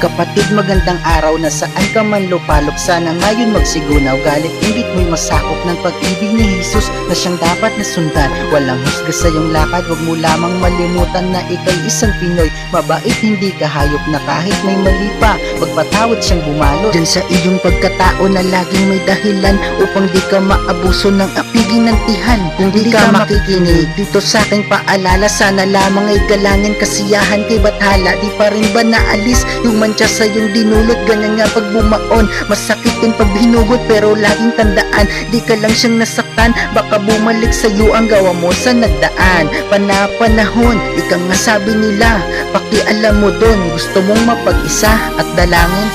Kapatid, magandang araw na saan ka man lupalop. Sana ngayon magsigunaw, galit inggit mo'y masakop ng pag-ibig ni Jesus na siyang dapat na sundan. Walang husga sa iyong lakad, huwag mo lamang malimutan na ika'y isang Pinoy. Mabait, hindi ka hayop na kahit may mali pa, magpatawad siyang bumalo. Diyan sa iyong pagkatao na laging may dahilan upang di ka maabuso ng apiging ng tihan. Kung di ka makikinig dito sa aking paalala, sana lamang ay galangin kasiyahan kay Bathala. Di pa rin ba naalis yung mancha sa iyong dinulot? Ganyan nga pag bumaon, masakit din pag binugot, pero laging tandaan, di ka lang siyang nasaktan, baka bumalik sa iyo ang gawa mo sa nagdaan. Panahon, ika nga sabi nila, pakialam mo dun, gusto mong mapag-isa at dalangin.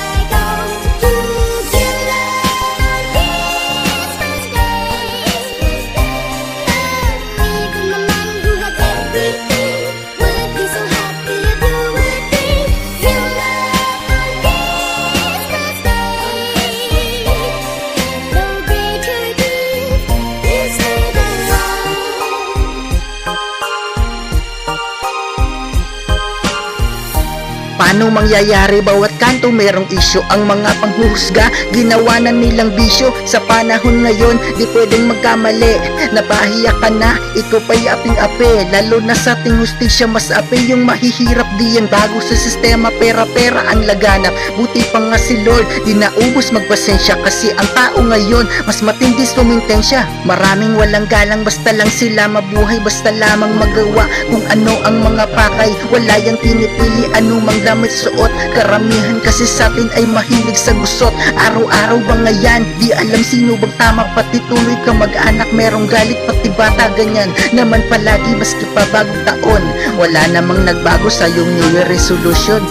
Paano mangyayari bawat kanto merong isyo? Ang mga panghuhusga, ginawa na nilang bisyo. Sa panahon ngayon, di pwedeng magkamali. Napahiya ka na, ikaw pa'y aping-ape. Lalo na sa ating hustisya, mas ape yung mahihirap diyan. Bago sa sistema, pera-pera ang laganap. Buti pa nga si Lord, di naubos magpasensya. Kasi ang tao ngayon, mas matindi sumintensya. Maraming walang galang, basta lang sila mabuhay, basta lamang magawa kung ano ang mga pakay. Wala yang pinipili, anumang damit suot. Karamihan kasi sa atin ay mahilig sa gusot. Araw-araw ba ngayon, di alam sino bang tama, pati tuloy ka mag-anak, merong galit pati bata. Ganyan naman palagi maski pa bagong taon, wala namang nagbago sa iyong New Year resolution.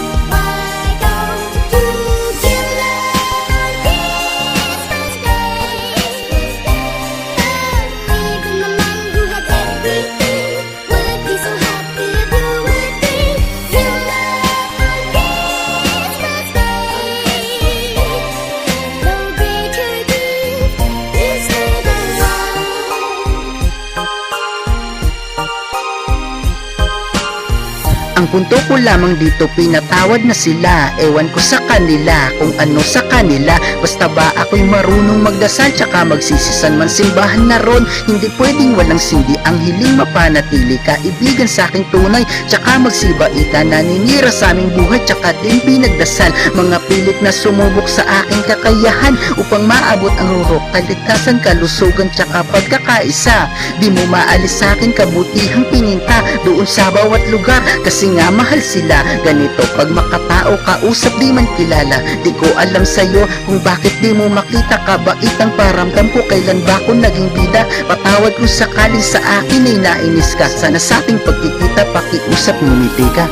Ang punto ko lamang dito, pinatawad na sila. Ewan ko sa kanila kung ano sa kanila. Basta ba ako'y marunong magdasal, tsaka magsisisan man simbahan na ron. Hindi pwedeng walang sindi ang hiling mapanatili. Kaibigan sa aking tunay, tsaka magsibaita, naninira sa aming buhay, tsaka din pinagdasal. Mga pilit na sumubok sa aking kakayahan upang maabot ang rurok, kaligtasan, kalusugan, tsaka pagkakaisa. Di mo maalis sa akin kabutihang pininta doon sa bawat lugar, kasi nga mahal sila. Ganito pag makatao kausap di man kilala. Di ko alam sa'yo kung bakit di mo makita, kabait ang paramdam ko, kailan ba ako naging bida? Patawad kung sakaling sa akin ay nainis ka. Sana sa ating pagkikita pakiusap ngumiti ka.